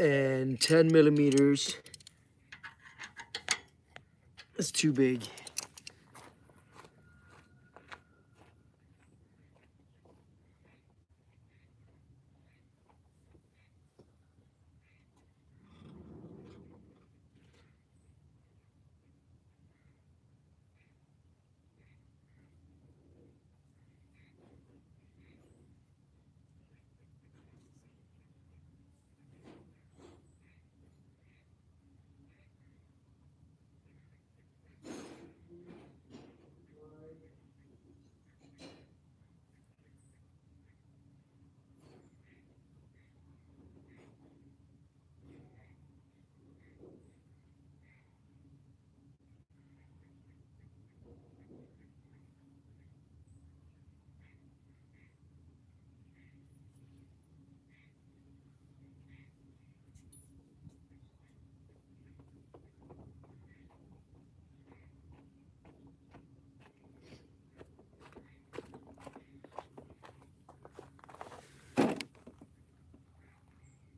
and 10 millimeters is too big.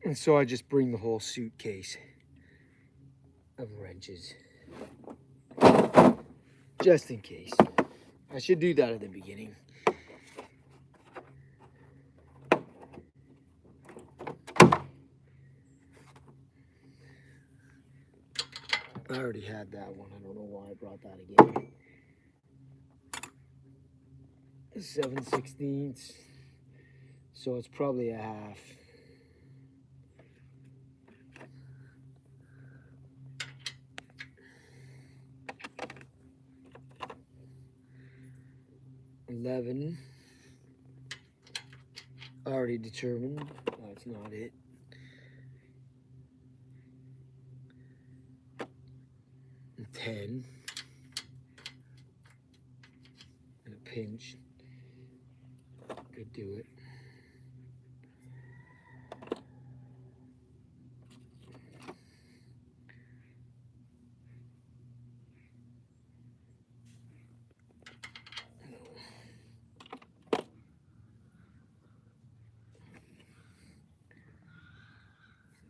And so I just bring the whole suitcase of wrenches, just in case. I should do that at the beginning. I already had that one. I don't know why I brought that again. 7/16. So it's probably a half. $11. Already determined. That's not it. And 10. And a pinch. Could do it.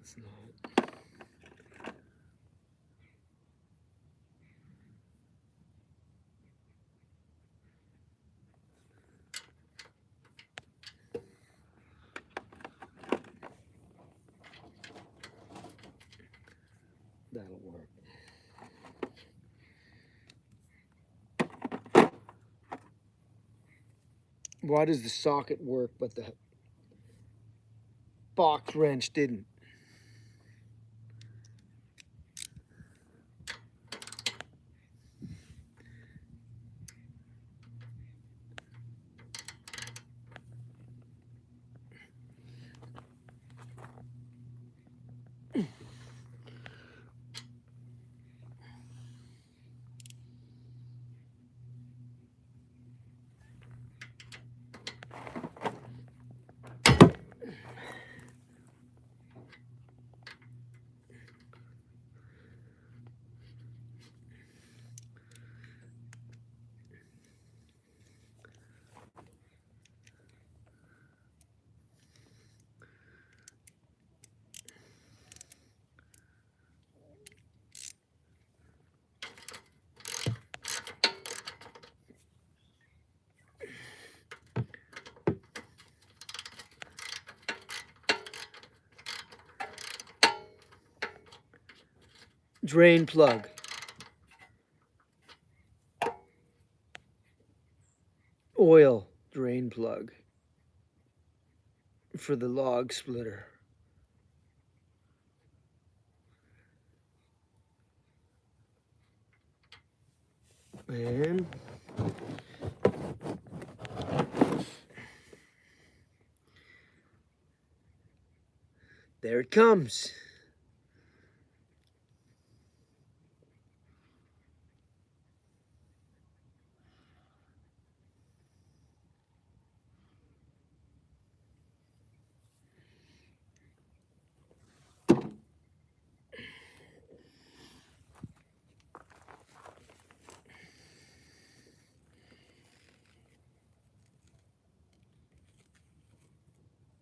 It's not. That'll work. Why does the socket work but the box wrench didn't? Drain plug. Oil drain plug for the log splitter. And there it comes.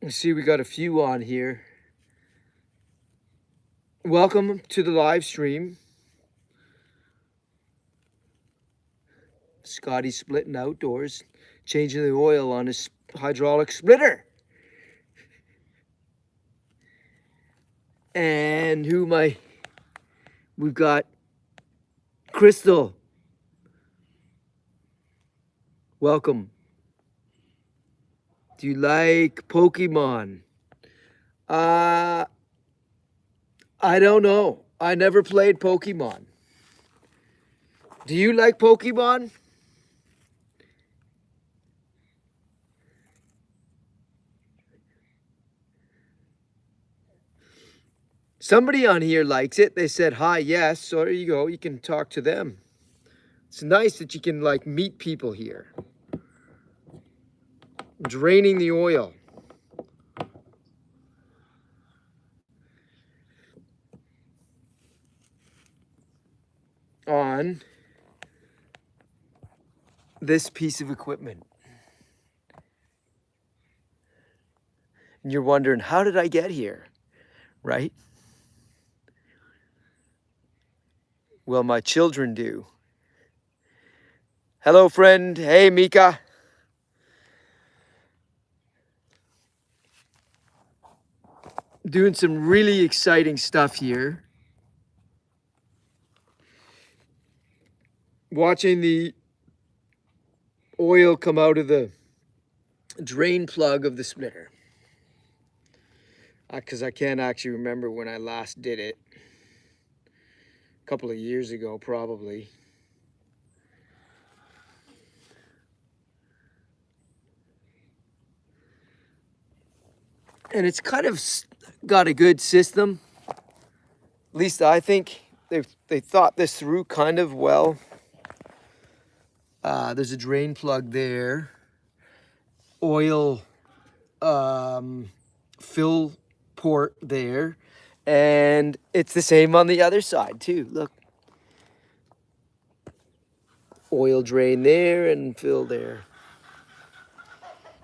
You see, we got a few on here. Welcome to the live stream. Scotty's splitting outdoors, changing the oil on his hydraulic splitter. And we've got Crystal. Welcome. Do you like Pokemon? I don't know. I never played Pokemon. Do you like Pokemon? Somebody on here likes it. They said hi, yes. So there you go. You can talk to them. It's nice that you can like meet people here. Draining the oil. On this piece of equipment. And you're wondering, how did I get here? Right? Well, my children do. Hello, friend. Hey, Mika. Doing some really exciting stuff here. Watching the oil come out of the drain plug of the splitter. Because I can't actually remember when I last did it. A couple of years ago, probably. And it's kind of got a good system. At least I think they thought this through kind of well. There's a drain plug there. Oil fill port there. And it's the same on the other side too. Look. Oil drain there and fill there.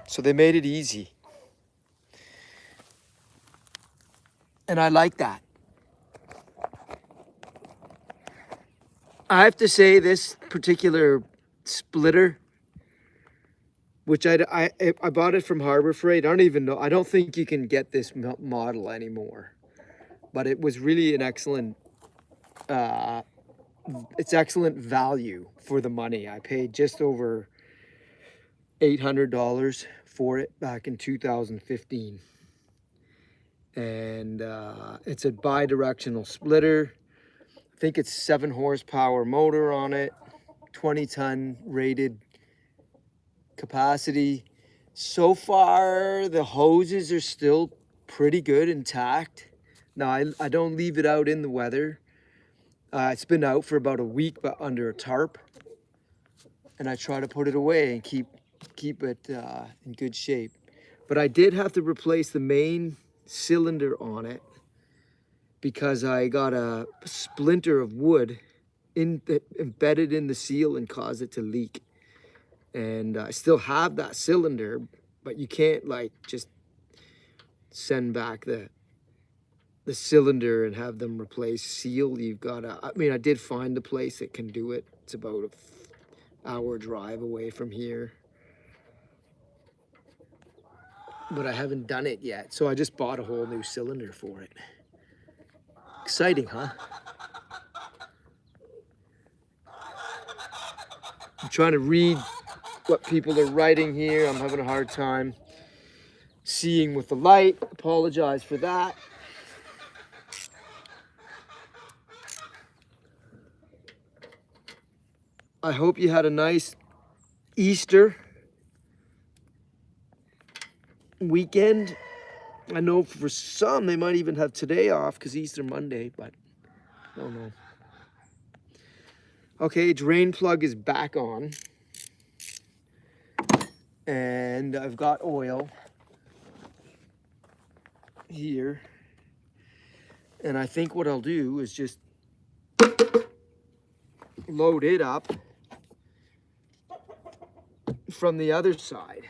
So they made it easy. And I like that. I have to say this particular splitter, which I bought it from Harbor Freight. I don't even know. I don't think you can get this model anymore. But it was really an excellent, it's excellent value for the money. I paid just over $800 for it back in 2015. And it's a bi-directional splitter. I think it's 7 horsepower motor on it, 20-ton rated capacity. So far, the hoses are still pretty good, intact. Now, I don't leave it out in the weather. It's been out for about a week, but under a tarp. And I try to put it away and keep it in good shape. But I did have to replace the main cylinder on it because I got a splinter of wood embedded in the seal and caused it to leak. And I still have that cylinder, but you can't like just send back the cylinder and have them replace seal. You've got to, I mean, I did find a place that can do it. It's about an hour drive away from here. But I haven't done it yet. So I just bought a whole new cylinder for it. Exciting, huh? I'm trying to read what people are writing here. I'm having a hard time seeing with the light. Apologize for that. I hope you had a nice Easter weekend. I know for some they might even have today off because Easter Monday, but I don't know. Okay, drain plug is back on. And I've got oil here. And I think what I'll do is just load it up from the other side.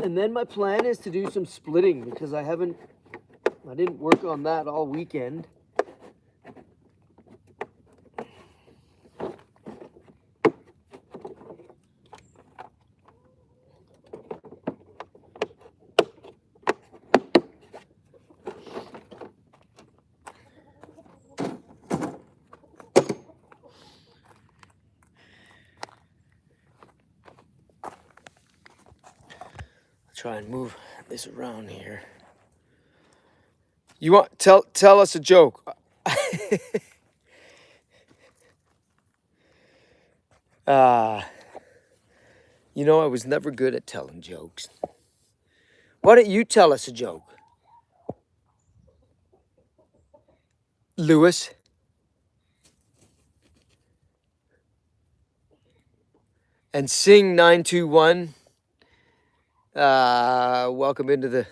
And then my plan is to do some splitting because I didn't work on that all weekend. Try and move this around here. You want tell us a joke? You know, I was never good at telling jokes. Why don't you tell us a joke, Lewis? And sing 921. Welcome into the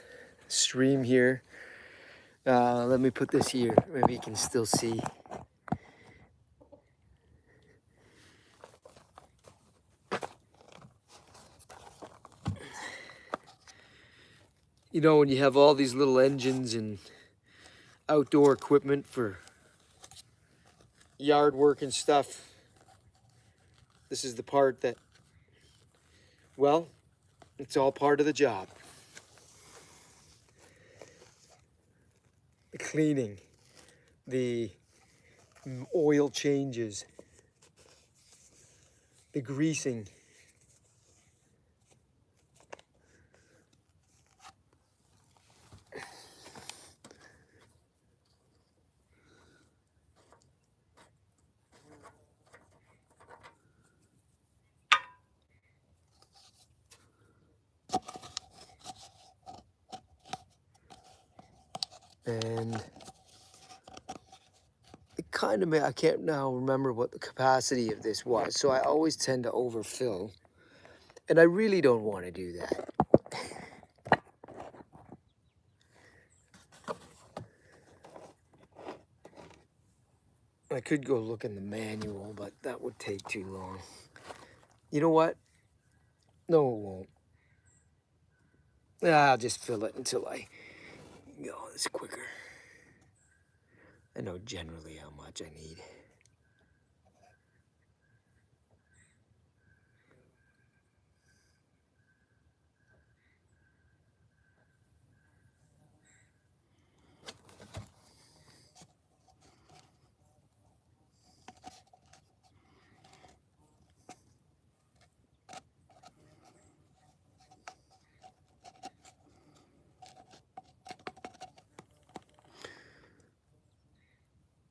stream here. Let me put this here. Maybe you can still see. You know, when you have all these little engines and outdoor equipment for yard work and stuff, this is the part that, well, it's all part of the job. The cleaning, the oil changes, the greasing. And it kind of, I can't now remember what the capacity of this was, so I always tend to overfill. And I really don't want to do that. I could go look in the manual, but that would take too long. You know what? No, it won't. I'll just fill it until I go. It's quicker. I know generally how much I need.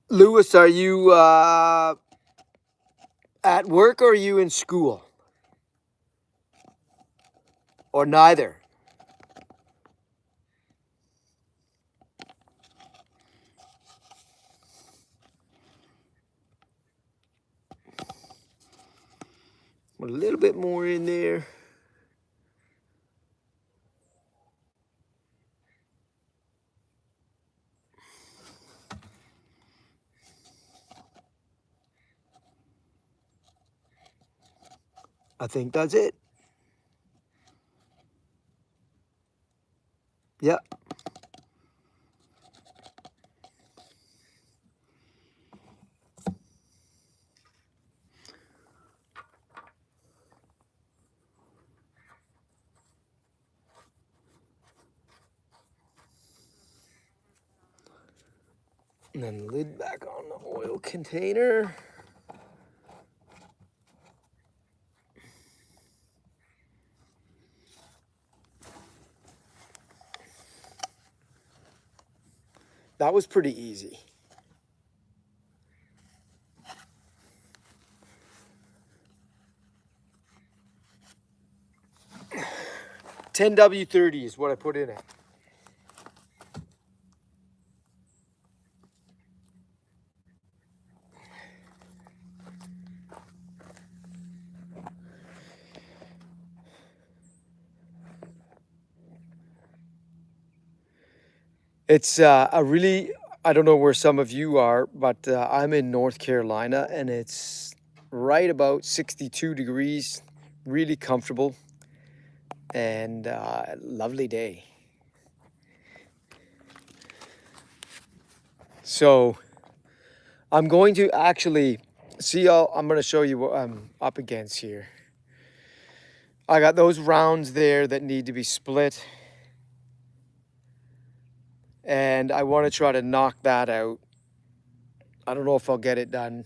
Lewis, are you at work or are you in school? Or neither? A little bit more in there. I think that's it. Yep. And then lid back on the oil container. That was pretty easy. $10W30 is what I put in it. It's a really, I don't know where some of you are, but I'm in North Carolina and it's right about 62 degrees, really comfortable. and lovely day. So I'm going to actually see. I'm going to show you what I'm up against here. I got those rounds there that need to be split, and I want to try to knock that out. I don't know if I'll get it done.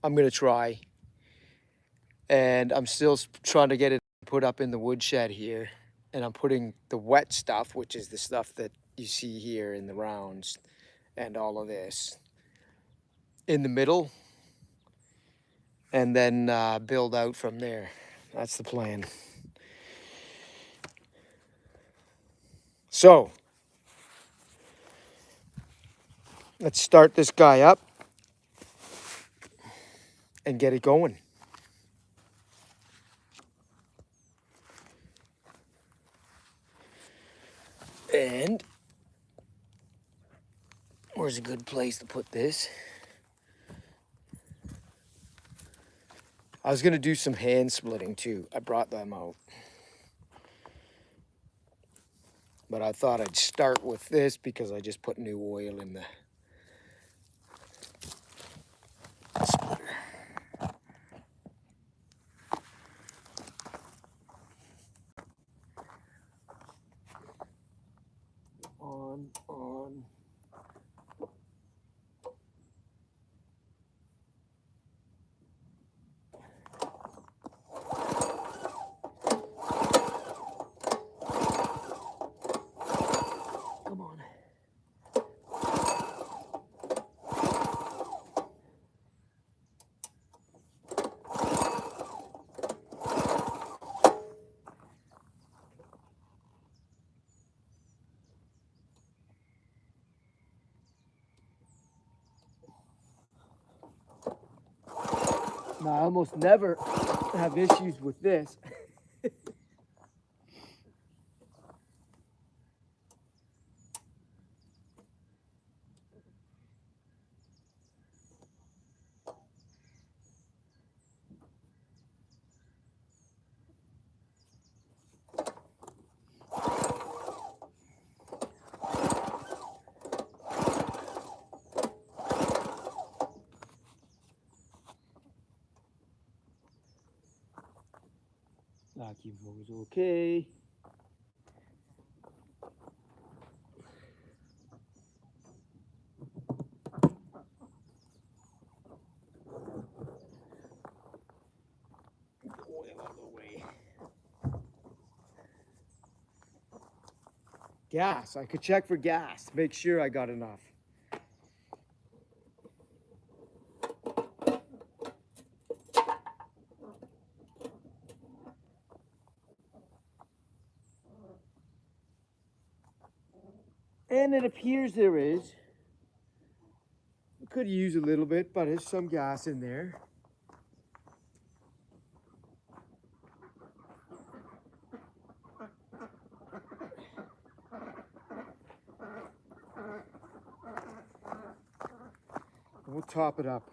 I'm going to try. And I'm still trying to get it put up in the woodshed here. And I'm putting the wet stuff, which is the stuff that you see here in the rounds and all of this, in the middle, and then build out from there. That's the plan. So let's start this guy up and get it going. And where's a good place to put this? I was gonna do some hand splitting too. I brought them out. But I thought I'd start with this because I just put new oil in the splitter. On. Come on. Now, I almost never have issues with this. Lucky was okay. Oil out of the way. Gas. I could check for gas to make sure I got enough. And it appears there is. I could use a little bit, but there's some gas in there. We'll top it up.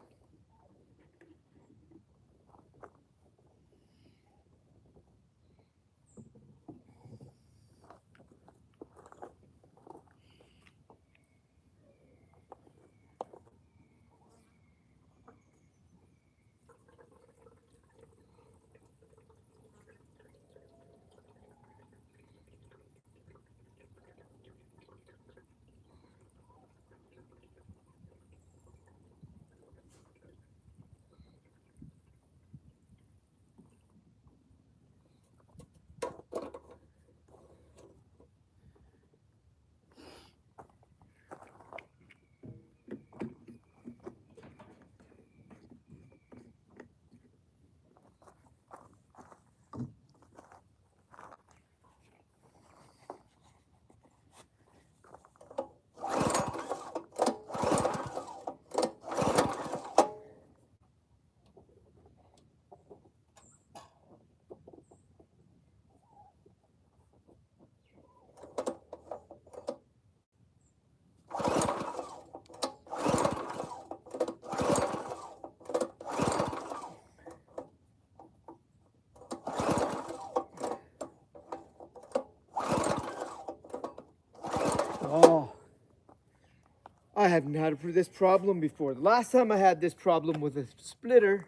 I haven't had this problem before. The last time I had this problem with a splitter,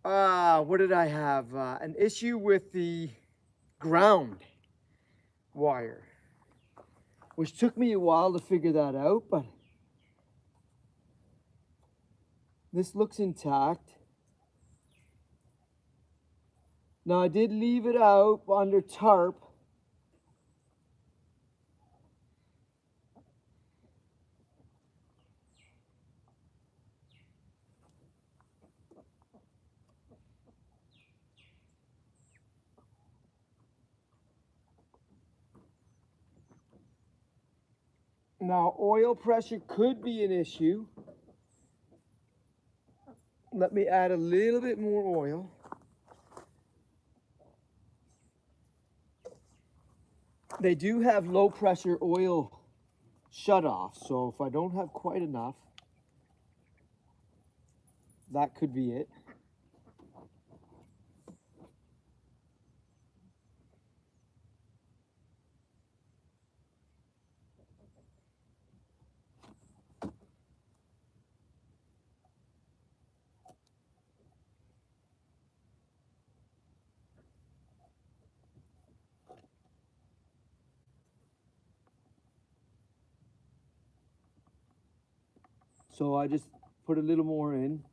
what did I have? An issue with the ground wire, which took me a while to figure that out, but this looks intact. Now I did leave it out under tarp. Now oil pressure could be an issue. Let me add a little bit more oil. They do have low pressure oil shut-off, so if I don't have quite enough, that could be it. So I just put a little more in.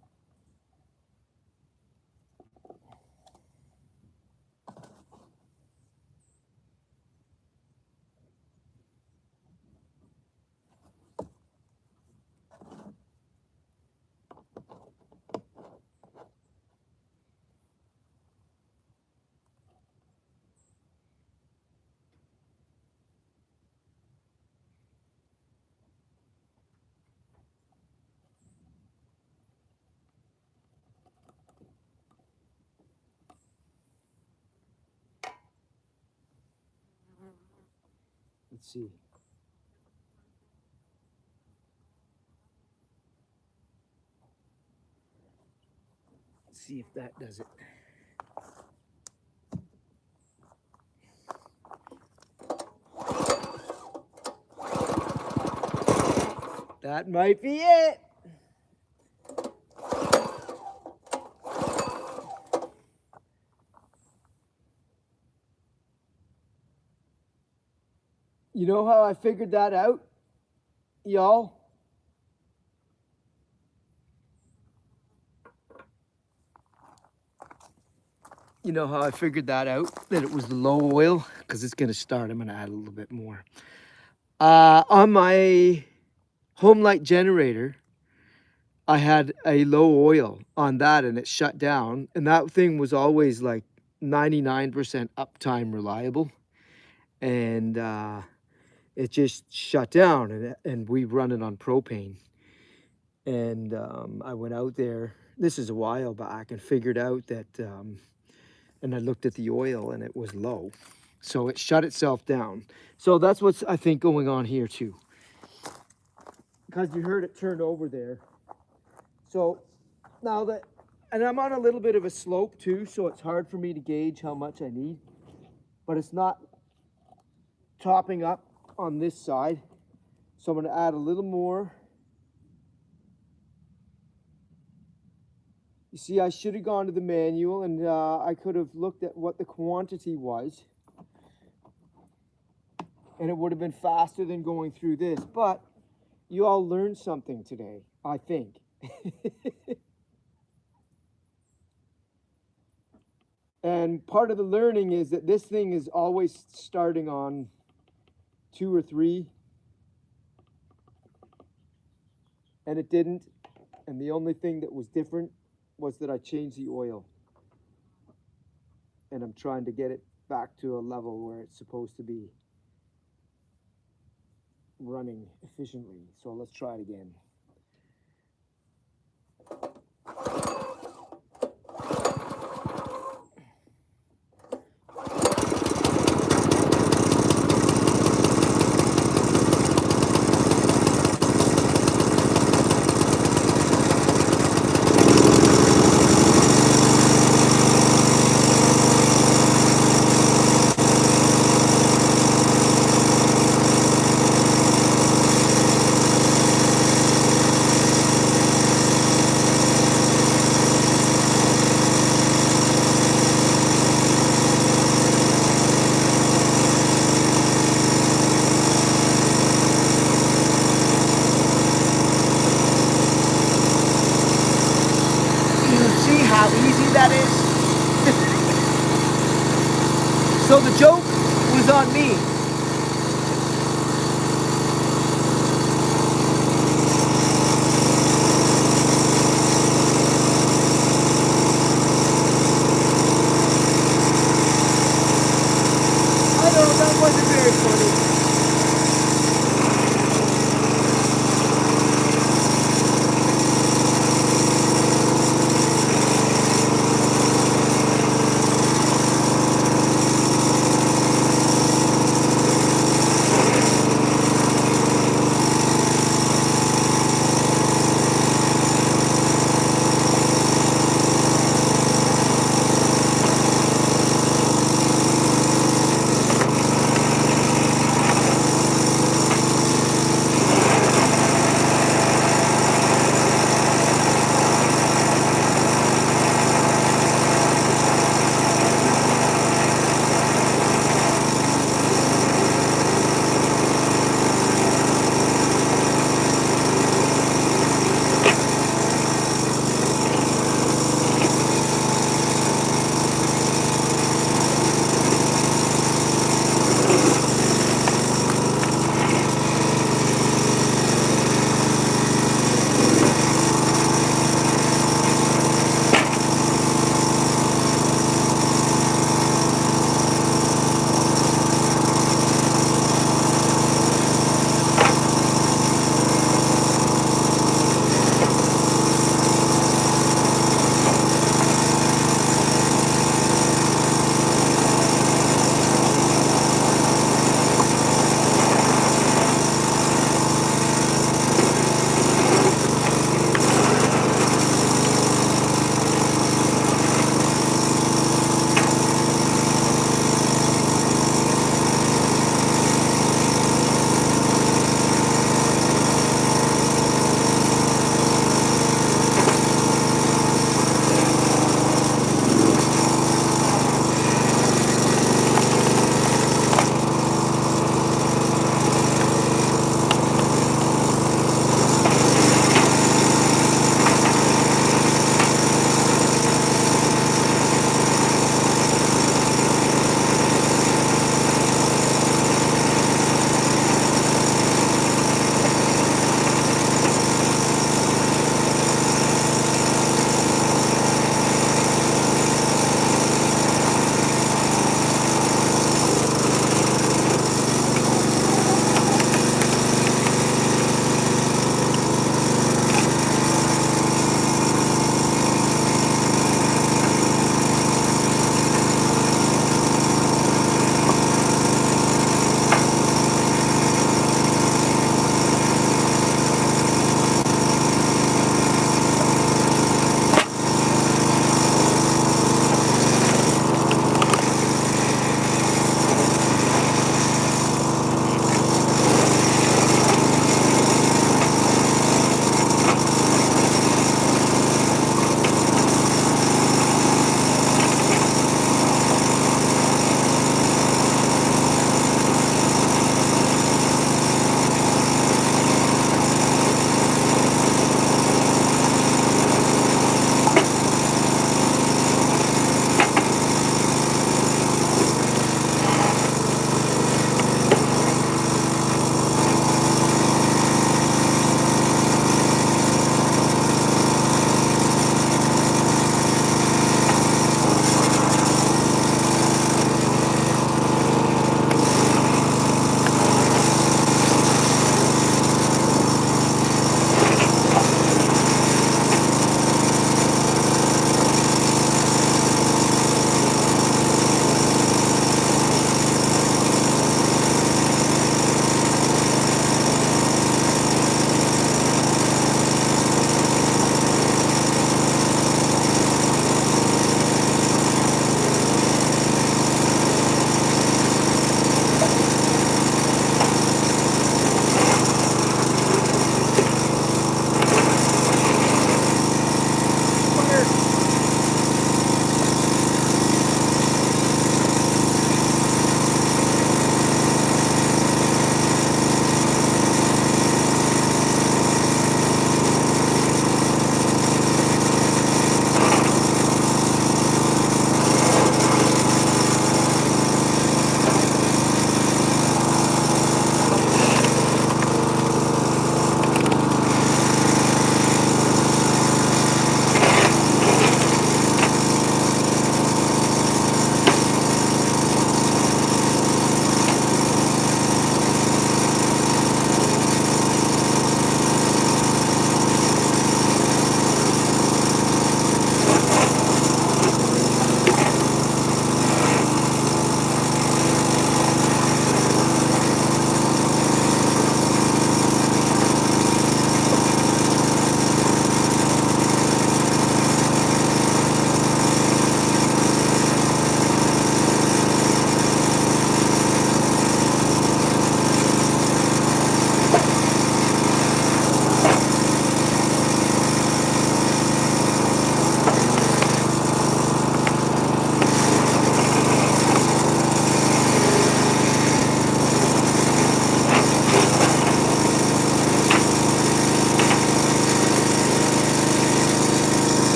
Let's see. Let's see if that does it. That might be it. You know how I figured that out, y'all? You know how I figured that out, that it was the low oil? Because it's going to start. I'm going to add a little bit more. On my home light generator, I had a low oil on that and it shut down. And that thing was always like 99% uptime reliable. And it just shut down, and we run it on propane. And I went out there, this is a while back, and figured out that, and I looked at the oil and it was low. So it shut itself down. So that's what's, I think, going on here too. Because you heard it turn over there. So now that, and I'm on a little bit of a slope too, so it's hard for me to gauge how much I need. But it's not topping up on this side. So I'm going to add a little more. You see, I should have gone to the manual, and I could have looked at what the quantity was. And it would have been faster than going through this. But you all learned something today, I think. And part of the learning is that this thing is always starting on 2 or 3. And it didn't. And the only thing that was different was that I changed the oil. And I'm trying to get it back to a level where it's supposed to be running efficiently. So let's try it again. that is? So the joke was on me. I know, that wasn't very funny.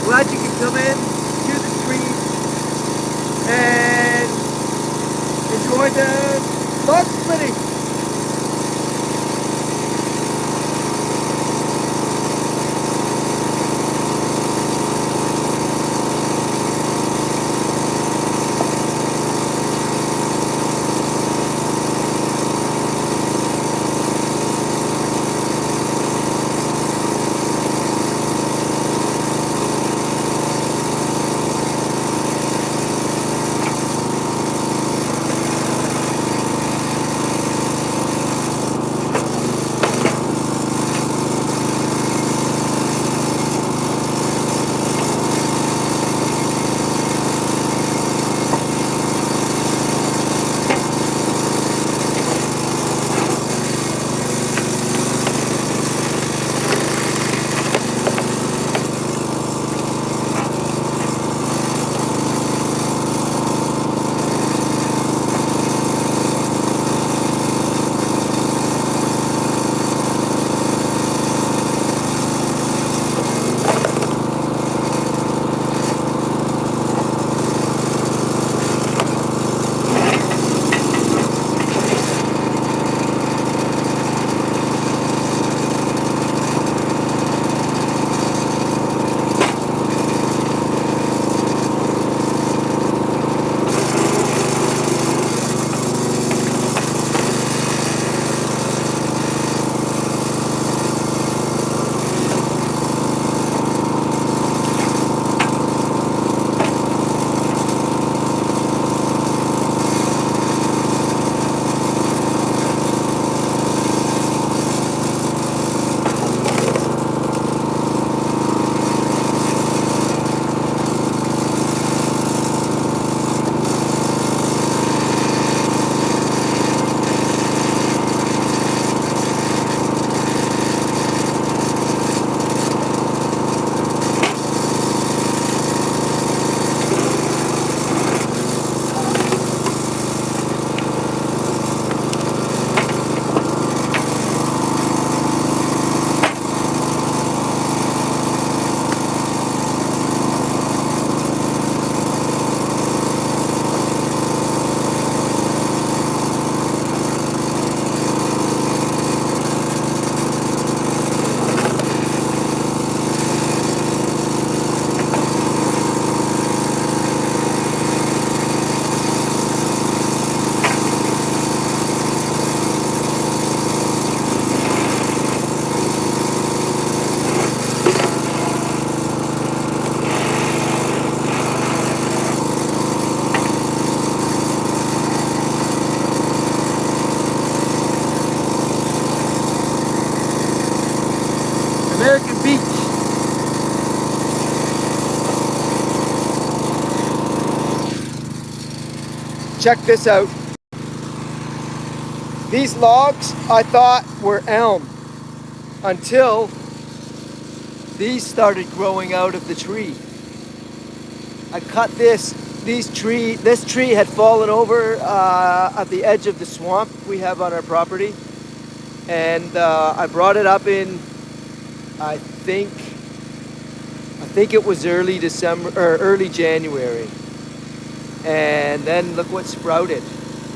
Glad you could come in to the stream and enjoy the log splitting. American Beach. Check this out. These logs I thought were elm until these started growing out of the tree. I cut this tree had fallen over at the edge of the swamp we have on our property, and I brought it up in I think it was early December or early January, and then look what sprouted.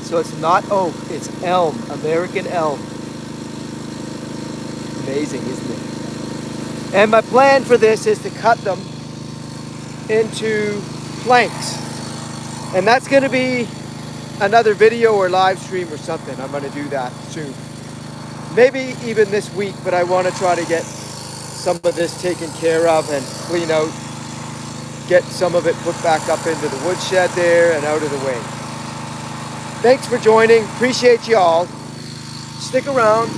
So it's not oak, it's elm, American elm. Amazing, isn't it? And my plan for this is to cut them into planks, and that's going to be another video or live stream or something. I'm going to do that soon, maybe even this week, but I want to try to get some of this taken care of and clean out, get some of it put back up into the woodshed there and out of the way. Thanks for joining. Appreciate you all. Stick around.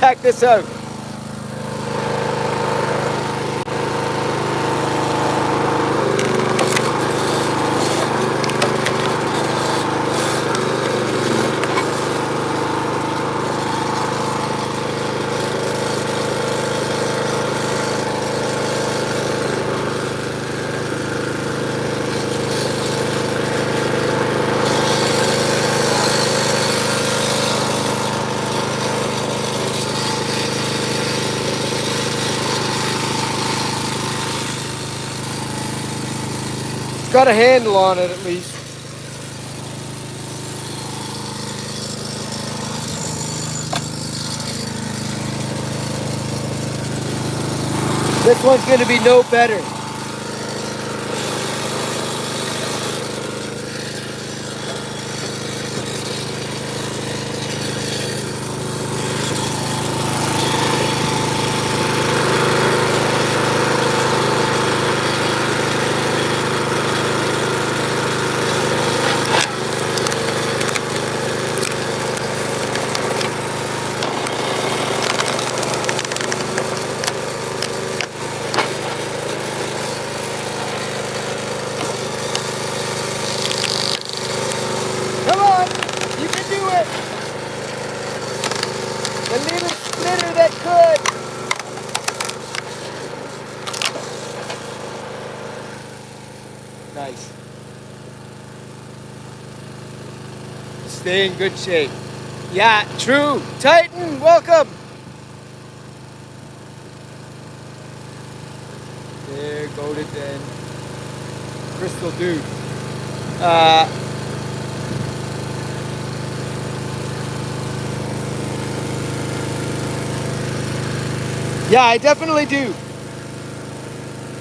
check this out. It's got a handle on it at least. This one's going to be no better. Come on, you can do it. The little splitter that could. Nice. Stay in good shape. Yeah, true. Titan, welcome. There, go to Den. Crystal dude. Yeah, I definitely do.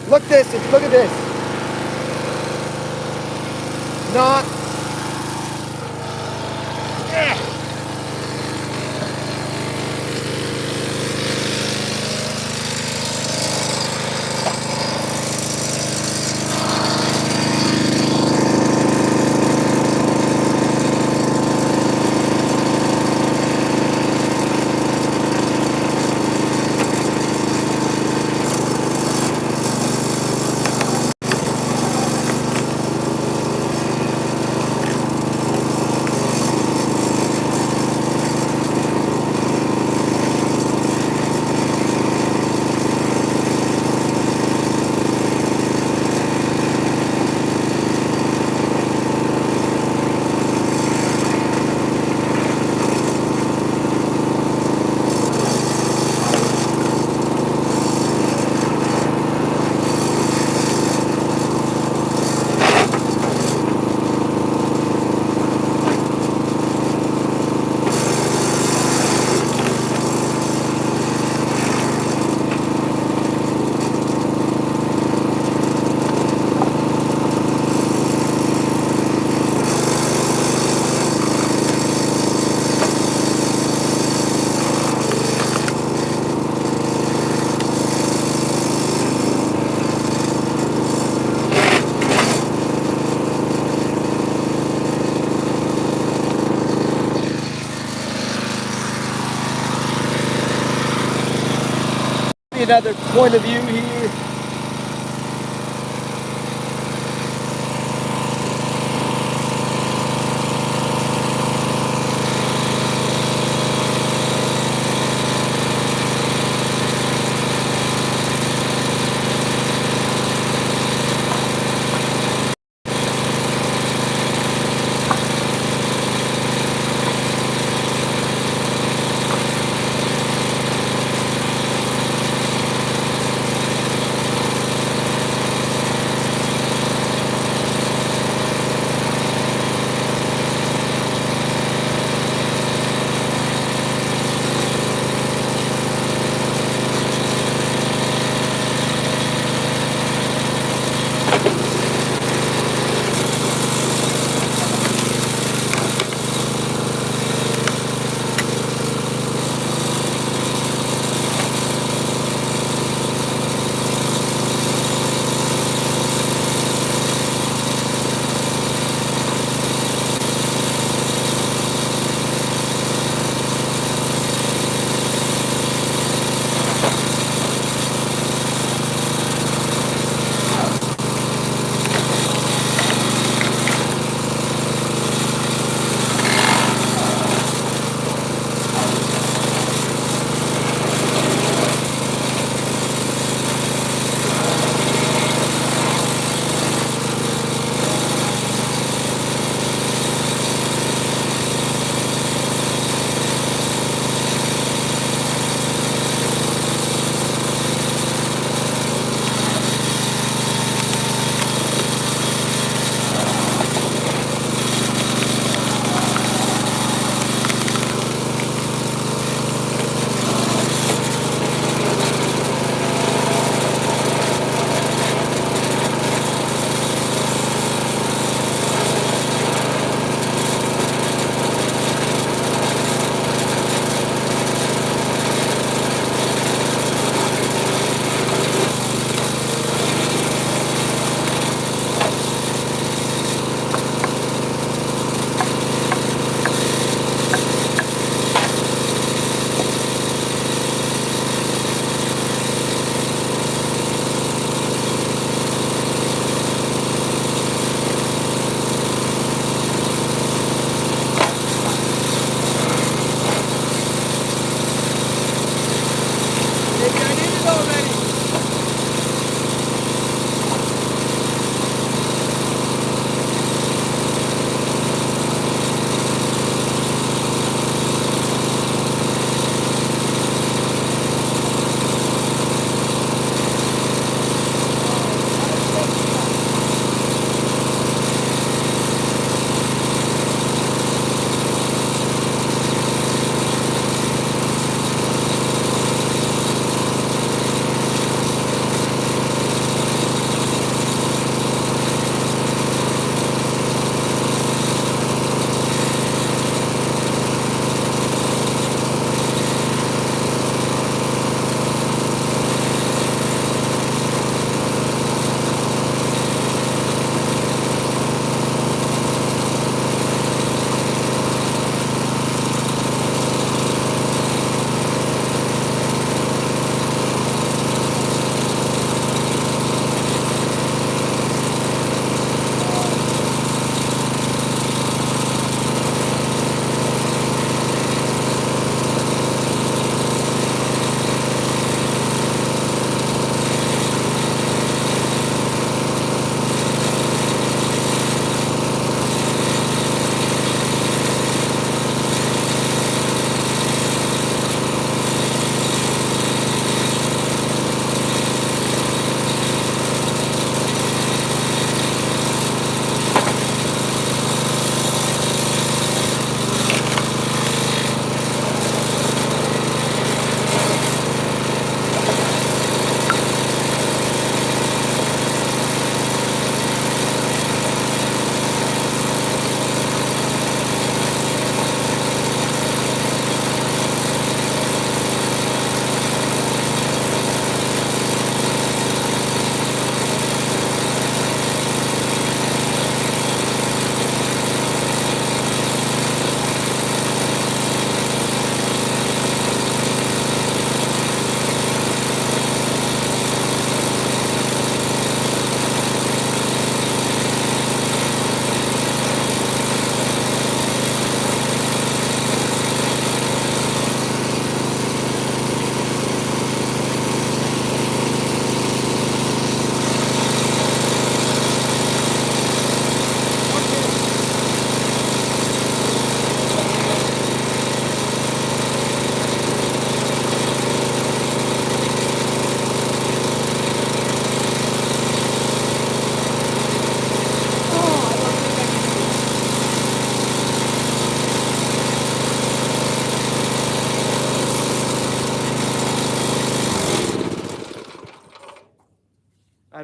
Look at this. Not. Another point of view here.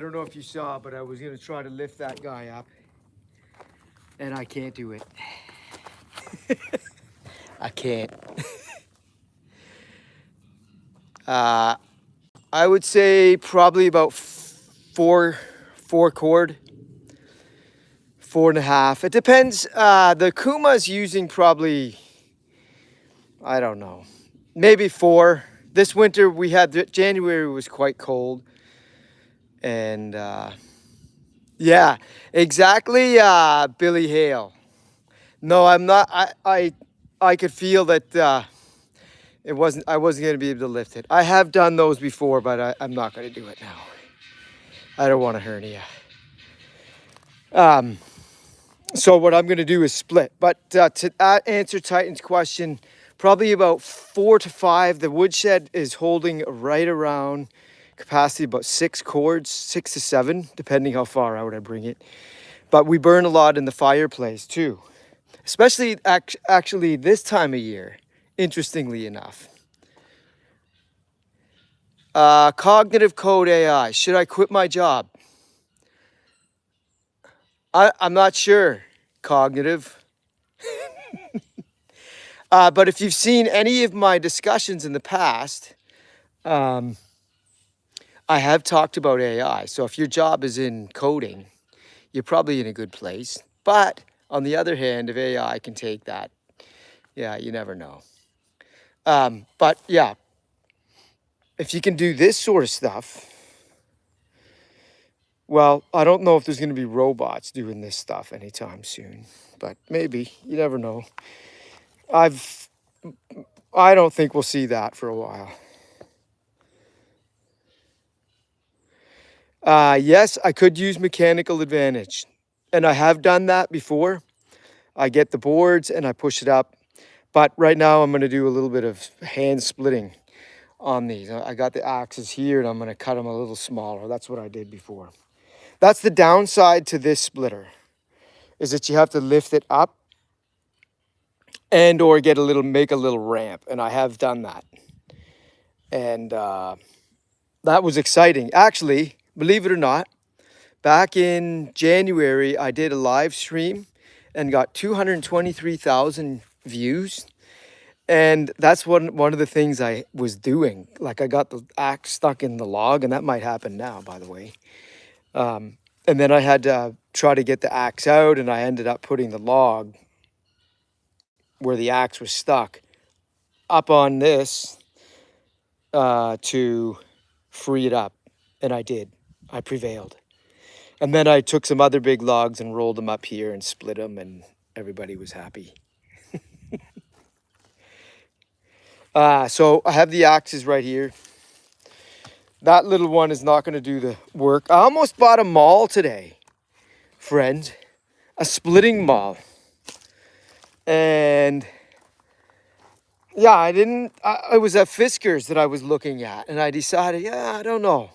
don't know if you saw, but I was gonna try to lift that guy up, and I can't do it. I can't. I would say probably about four cord, 4.5. It depends. The Kuma's using probably, I don't know, maybe 4. This winter we had, January was quite cold. And yeah, exactly, Billy Hale. No, I'm not. I could feel that I wasn't going to be able to lift it. I have done those before, but I'm not going to do it now. I don't want a hernia. So what I'm going to do is split. But to answer Titan's question, probably about 4 to 5. The woodshed is holding right around capacity about 6 cords, 6 to 7, depending how far out I bring it. But we burn a lot in the fireplace too, especially actually this time of year, interestingly enough. Cognitive code AI, should I quit my job? I'm not sure, cognitive. But if you've seen any of my discussions in the past, I have talked about AI. So if your job is in coding, you're probably in a good place. But on the other hand, if AI can take that, yeah, you never know. But yeah, if you can do this sort of stuff, well, I don't know if there's going to be robots doing this stuff anytime soon, but maybe. You never know. I don't think we'll see that for a while. Yes, I could use mechanical advantage, and I have done that before. I get the boards and I push it up, but right now I'm going to do a little bit of hand splitting on these. I got the axes here and I'm going to cut them a little smaller. That's what I did before. That's the downside to this splitter, is that you have to lift it up and or make a little ramp, and I have done that. And that was exciting. Actually, believe it or not, back in January, I did a live stream and got 223,000 views. And that's one of the things I was doing. Like, I got the axe stuck in the log, and that might happen now, by the way. And then I had to try to get the axe out, and I ended up putting the log where the axe was stuck up on this to free it up. And I did. I prevailed. And then I took some other big logs and rolled them up here and split them, and everybody was happy. So I have the axes right here. That little one is not going to do the work. I almost bought a maul today, friend. A splitting maul. And yeah, it was at Fisker's that I was looking at. And I decided, yeah, I don't know.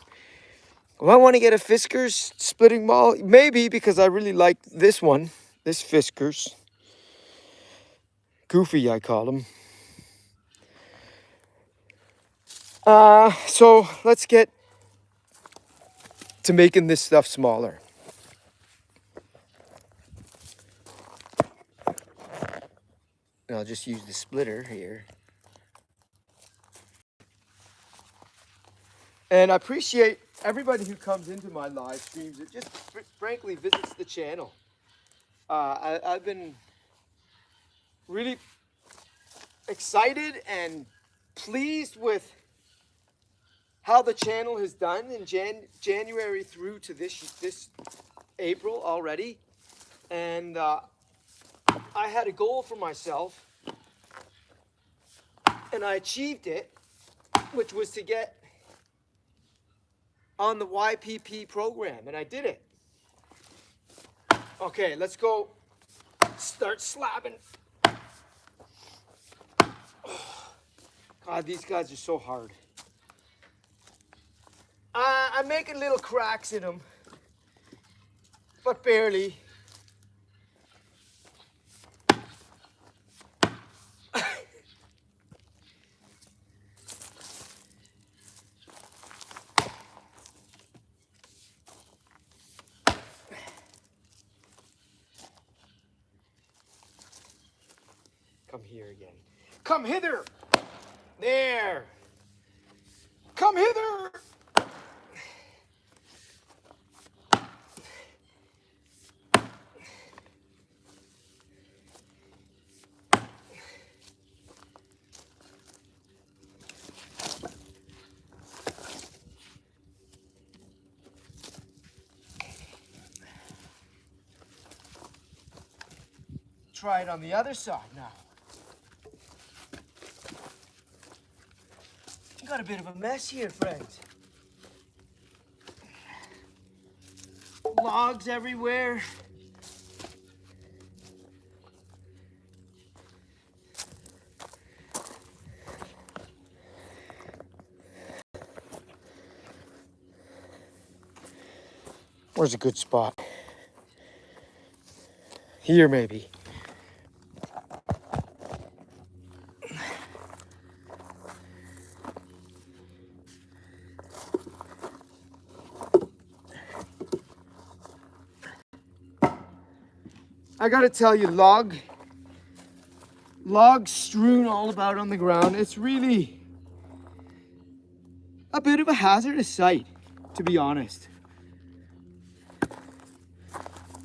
Do I want to get a Fisker's splitting maul? Maybe, because I really like this one. This Fisker's. Goofy, I call him. So let's get to making this stuff smaller. And I'll just use the splitter here. And I appreciate everybody who comes into my live streams. It just frankly visits the channel. I've been really excited and pleased with how the channel has done in January through to this April already. And I had a goal for myself, and I achieved it, which was to get on the YPP program, and I did it. Okay, let's go start slabbing. Oh, God, these guys are so hard. I'm making little cracks in them, but barely. come here again. Come hither. There. Come hither. Try it on the other side now. Got a bit of a mess here, friends. Logs everywhere. Where's a good spot? Here, maybe. I gotta tell you, logs strewn all about on the ground. It's really a bit of a hazardous sight, to be honest.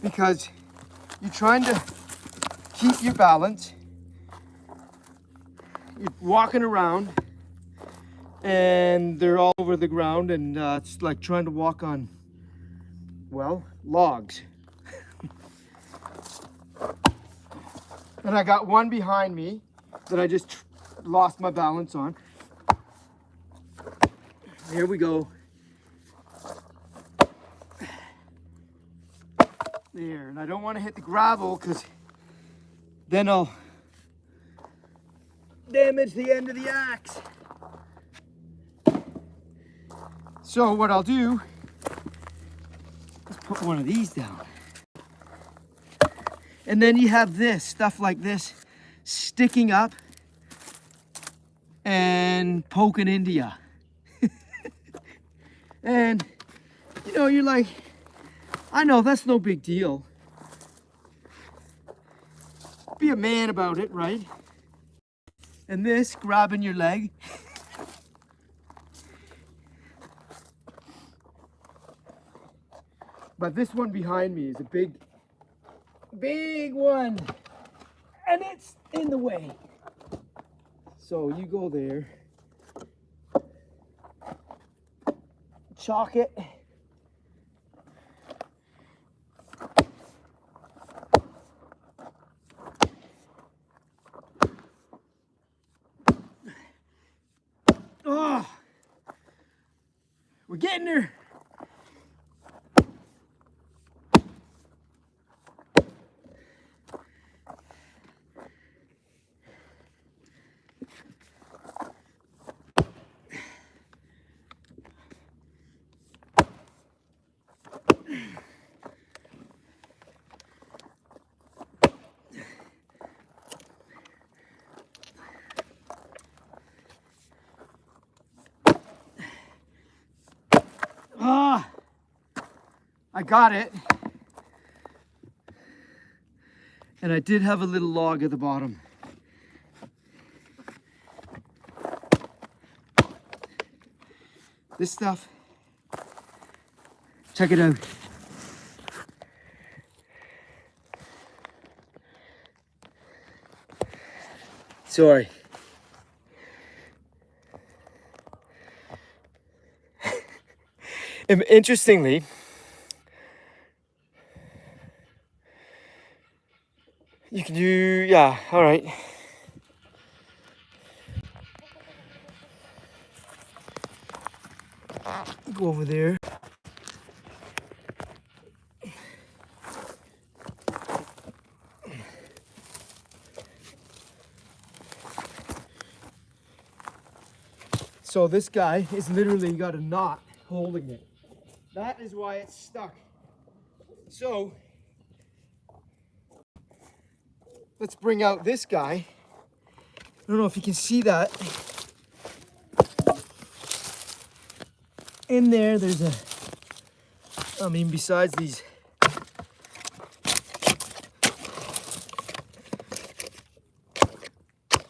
Because you're trying to keep your balance. You're walking around and they're all over the ground, and it's like trying to walk on, well, logs. And I got one behind me that I just lost my balance on. Here we go. There, and I don't want to hit the gravel because then I'll damage the end of the axe. So what I'll do is put one of these down. And then you have this, stuff like this, sticking up and poking into you. And, you know, you're like, I know, that's no big deal. Be a man about it, right? And this, grabbing your leg. But this one behind me is a big one, and it's in the way. So you go there, chalk it, oh, we're getting there. Ah, I got it. And I did have a little log at the bottom. This stuff, check it out. Sorry. Interestingly, you can do, yeah, all right. Go over there. So this guy is literally got a knot holding it. That is why it's stuck. So let's bring out this guy. I don't know if you can see that. In there, there's a, I mean, besides these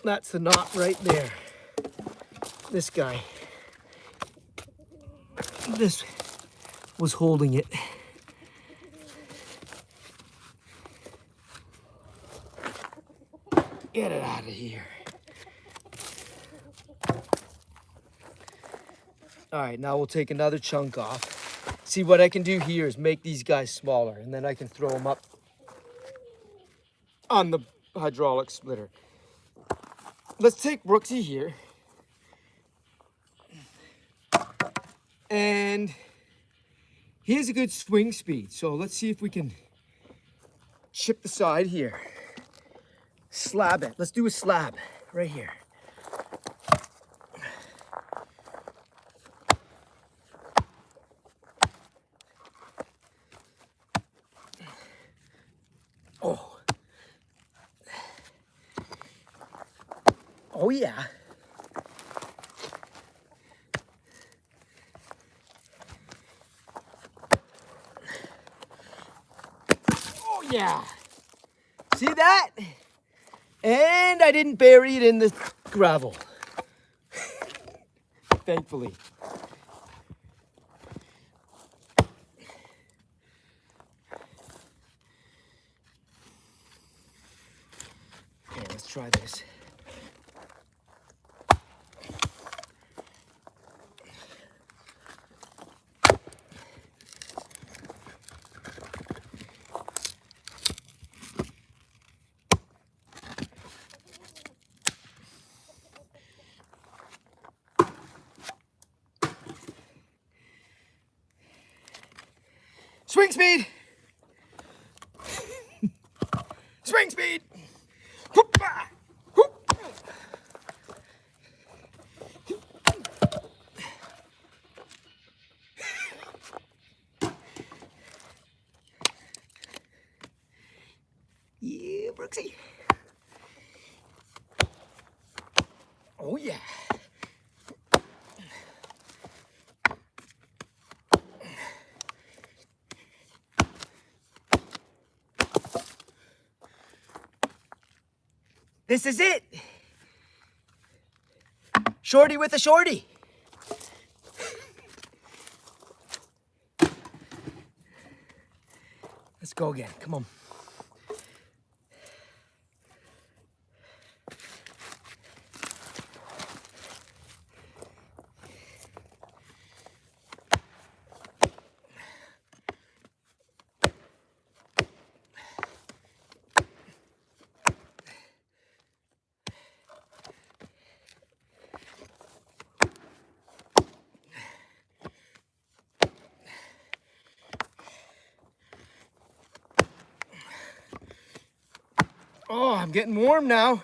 That's the knot right there. This guy. This was holding it. Get it out of here. All right, now we'll take another chunk off. See, what I can do here is make these guys smaller, and then I can throw them up on the hydraulic splitter. Let's take Brooksy here. And he has a good swing speed, so let's see if we can chip the side here. Slab it. Let's do a slab right here. Oh. Oh yeah. Oh yeah. See that? And I didn't bury it in the gravel. Thankfully. Okay, let's try this. Swing speed! Swing speed! Yeah, Brooksy. Oh yeah. This is it. Shorty with a shorty. Let's go again. Come on. Oh, I'm getting warm now.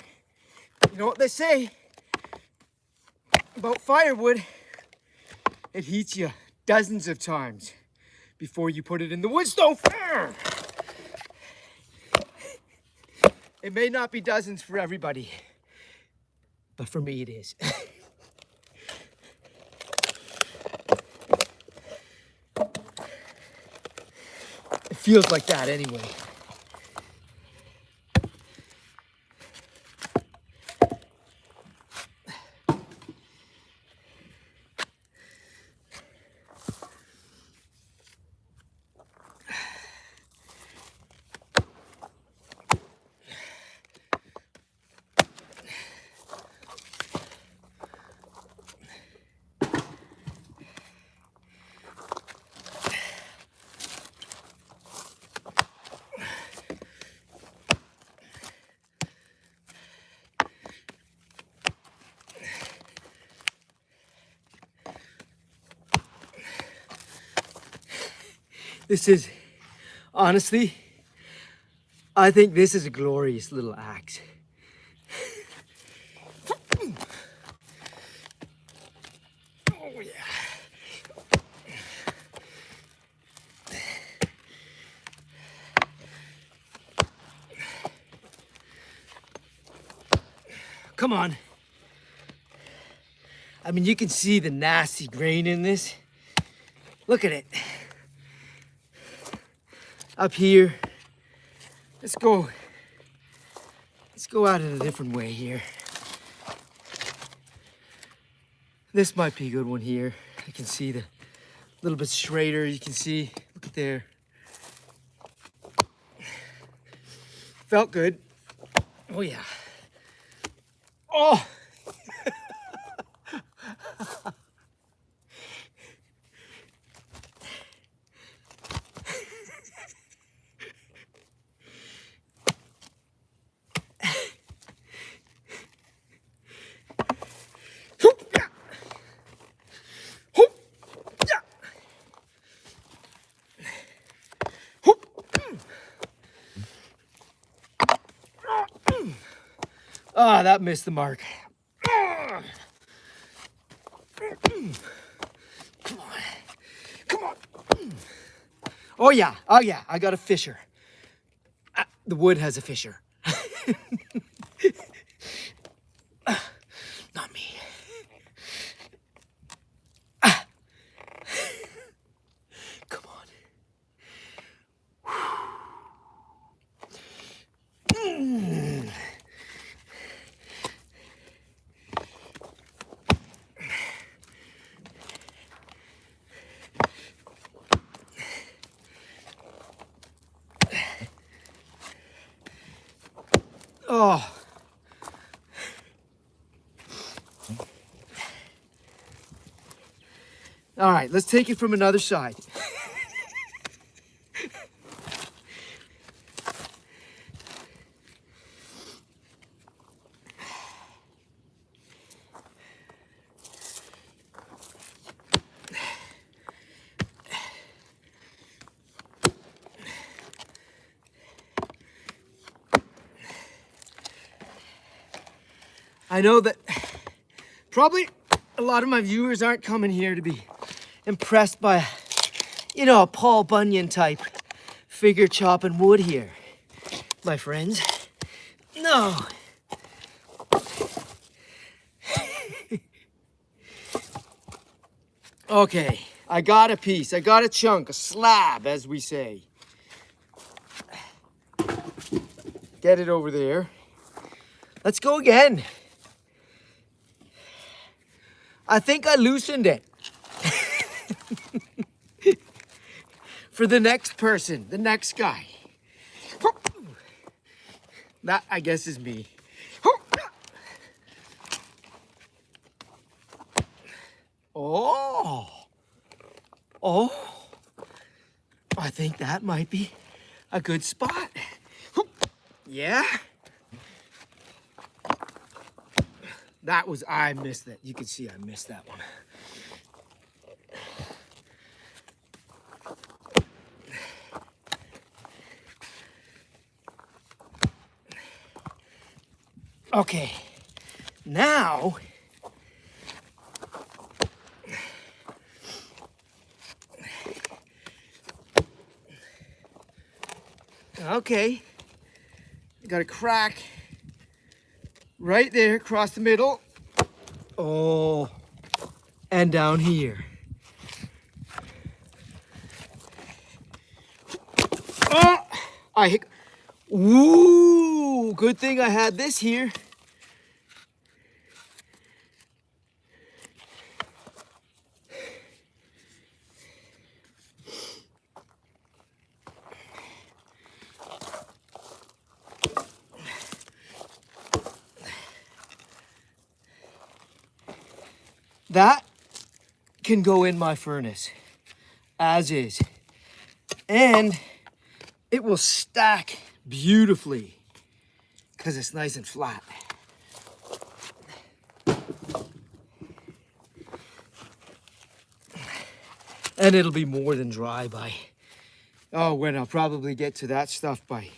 You know what they say about firewood? It heats you dozens of times before you put it in the wood stove. It may not be dozens for everybody, but for me it is. It feels like that anyway. This is, honestly, I think this is a glorious little axe. Oh yeah. Come on. I mean, you can see the nasty grain in this. Look at it. Up here. Let's go at it a different way here. This might be a good one here. I can see the little bit straighter. You can see, look at there. Felt good. Oh yeah. Oh! Ah, that missed the mark. Come on. Come on. Oh yeah. Oh yeah. I got a fisher. The wood has a fisher. Not me. Come on. Oh. All right, let's take it from another side. I know that probably a lot of my viewers aren't coming here to be impressed by, you know, a Paul Bunyan type figure chopping wood here, my friends. No. Okay, I got a piece, I got a chunk, a slab, as we say. Get it over there. Let's go again. I think I loosened it. For the next person, the next guy. That, I guess, is me. Oh. Oh. I think that might be a good spot. Yeah. That was, I missed that. You can see I missed that one. Okay, now, okay, I got a crack right there across the middle. Oh, and down here. Oh, I hit. Ooh, good thing I had this here. That can go in my furnace, as is. And it will stack beautifully because it's nice and flat. And it'll be more than dry by, oh, when I'll probably get to that stuff by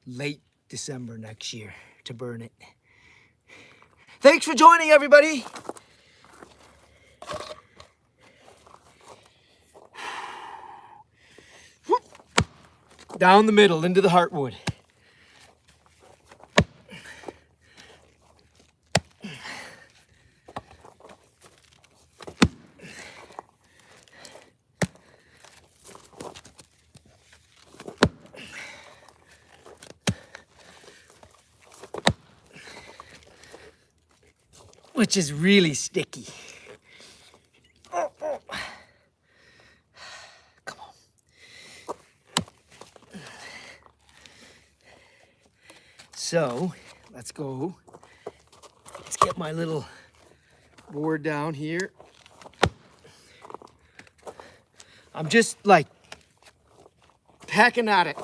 late December next year to burn it. Thanks for joining, everybody. Down the middle into the heartwood. which is really sticky. Oh, oh. Come on. So, let's go. Let's get my little board down here. I'm just like pecking at it.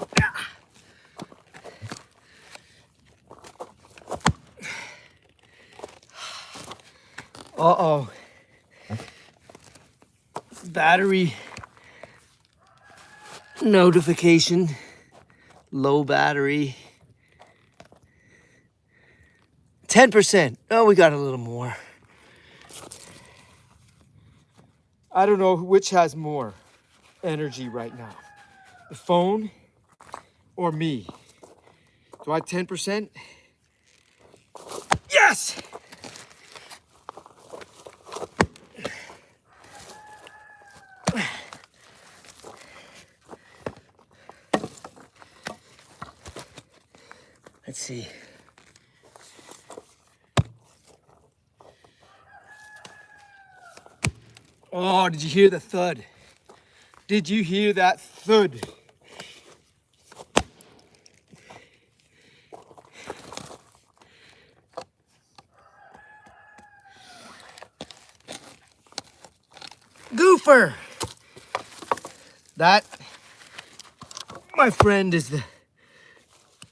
Uh-oh. Battery notification. Low battery. 10%. Oh, we got a little more. I don't know which has more energy right now. The phone or me. Do I have 10%? Yes! Let's see. Oh, did you hear the thud? Did you hear that thud? Goofer! That, my friend, is the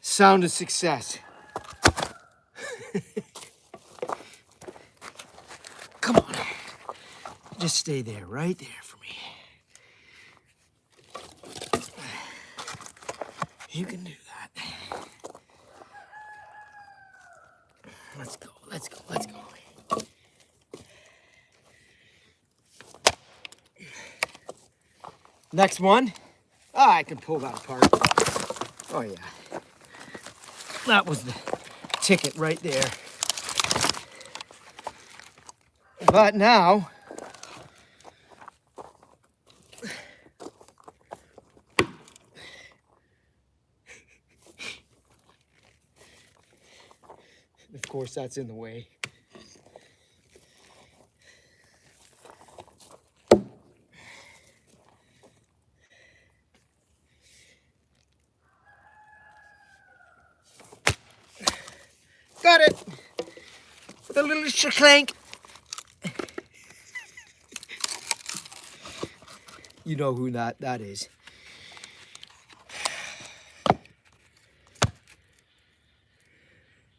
sound of success. Come on. Just stay there, right there for me. You can do that. Let's go, let's go, let's go. Next one. Ah, I can pull that apart. Oh yeah. That was the ticket right there. But now, of course, that's in the way. Got it. The little shclank. You know who that is.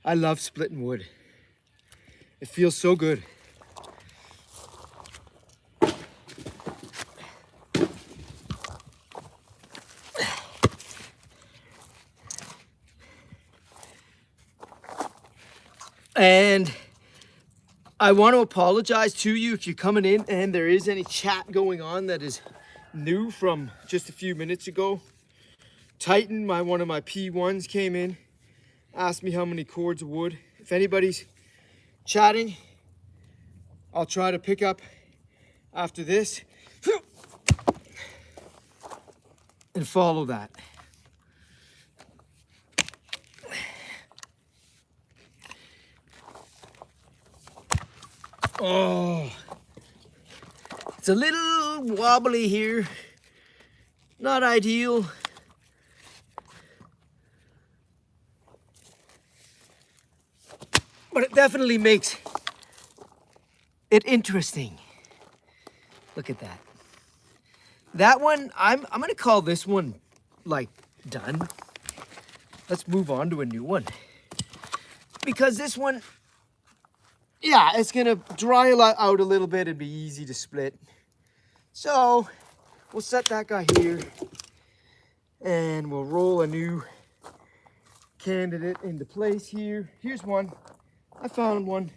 I love splitting wood. It feels so good. And I want to apologize to you if you're coming in and there is any chat going on that is new from just a few minutes ago. Titan, one of my P1s, came in, asked me how many cords of wood. If anybody's chatting, I'll try to pick up after this and follow that. Oh, it's a little wobbly here. Not ideal. But it definitely makes it interesting. Look at that. That one, I'm gonna call this one like done. Let's move on to a new one. Because this one, yeah, it's gonna dry out a little bit and be easy to split. So we'll set that guy here and we'll roll a new candidate into place here. Here's one. I found one.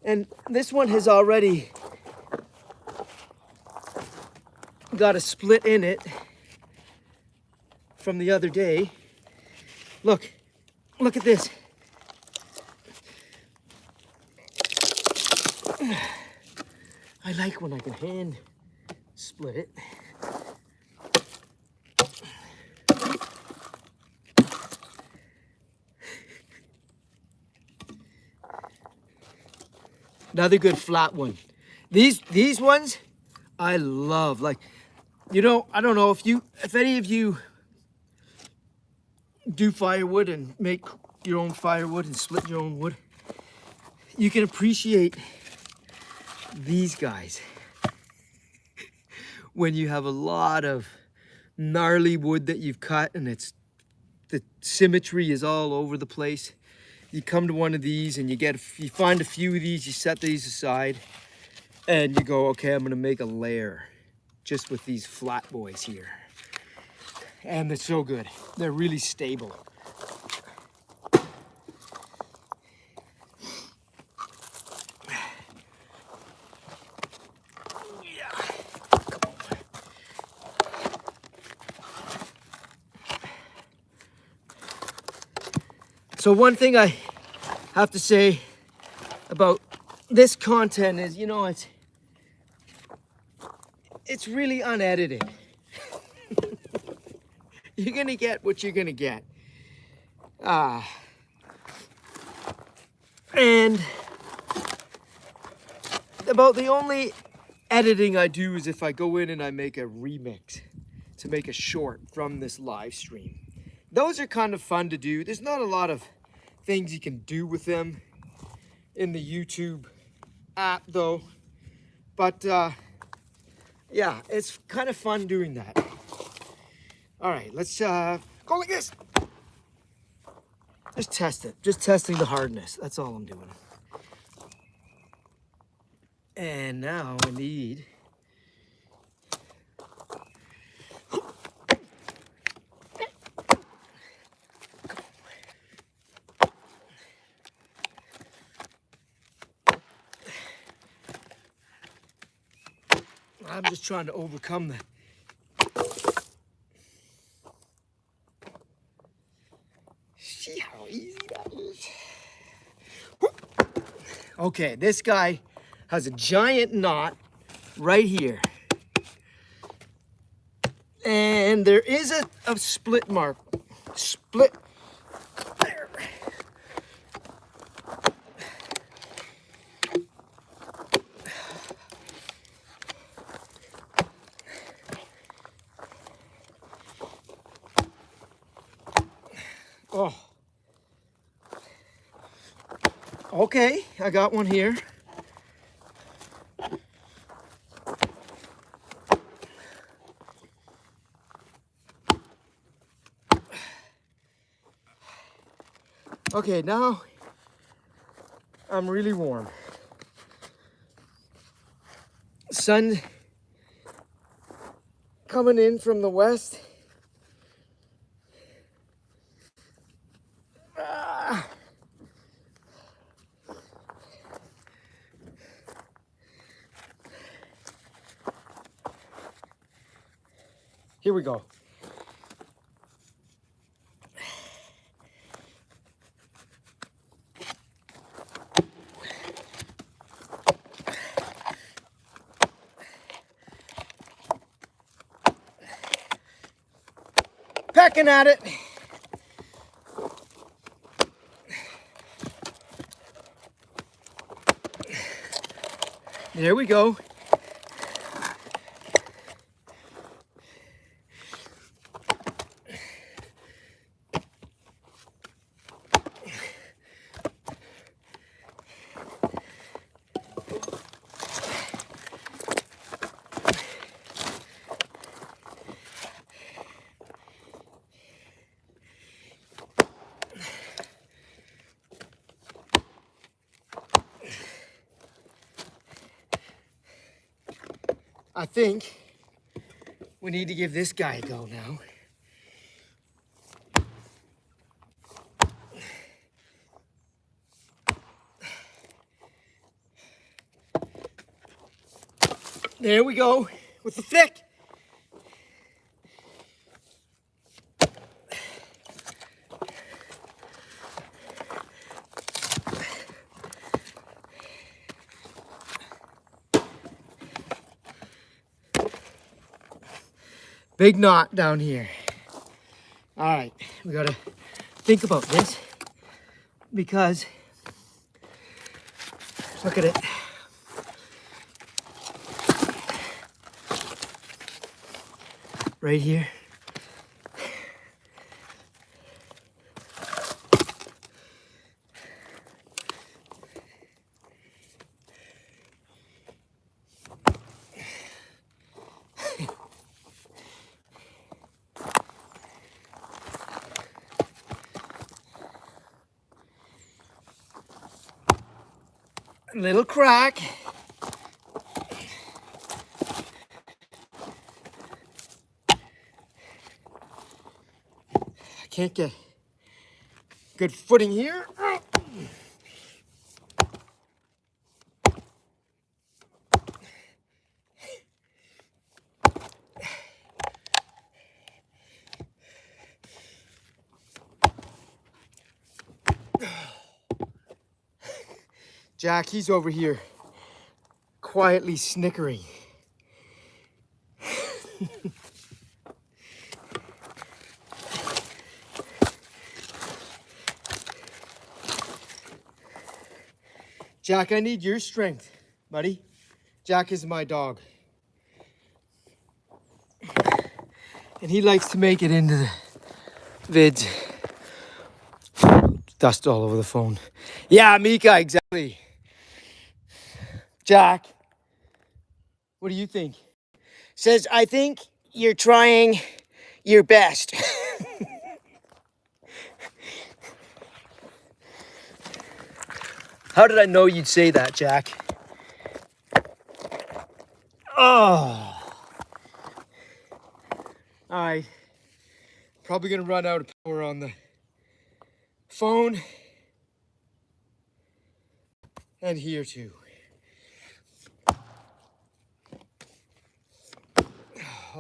And this one has already got a split in it from the other day. Look at this. I like when I can hand split it. Another good flat one. These ones I love. Like, you know, I don't know if any of you do firewood and make your own firewood and split your own wood, you can appreciate these guys when you have a lot of gnarly wood that you've cut and the symmetry is all over the place. You come to one of these and you find a few of these, you set these aside and you go, okay, I'm gonna make a layer just with these flat boys here. And they're so good. They're really stable. So one thing I have to say about this content is, you know, it's really unedited. You're gonna get what you're gonna get. And about the only editing I do is if I go in and I make a remix to make a short from this live stream. Those are kind of fun to do. There's not a lot of things you can do with them in the YouTube app though. But yeah, it's kind of fun doing that. All right, let's go like this. Just test it. Just testing the hardness. That's all I'm doing. And now I need I'm just trying to overcome that. See how easy that is? Okay, this guy has a giant knot right here. And there is a split mark. Split. There. Oh. Okay, I got one here. Okay, now I'm really warm. Sun coming in from the west. Here we go. Pecking at it. There we go. I think we need to give this guy a go now. There we go with the thick. Big knot down here. All right, we gotta think about this because look at it. right here. Little crack. I can't get good footing here. Jack, he's over here quietly snickering. Jack, I need your strength, buddy. Jack is my dog. And he likes to make it into the vids. Dust all over the phone. Yeah, Mika, exactly. Jack, what do you think? Says, I think you're trying your best. How did I know you'd say that, Jack? Oh. All right. Probably gonna run out of power on the phone. And here too.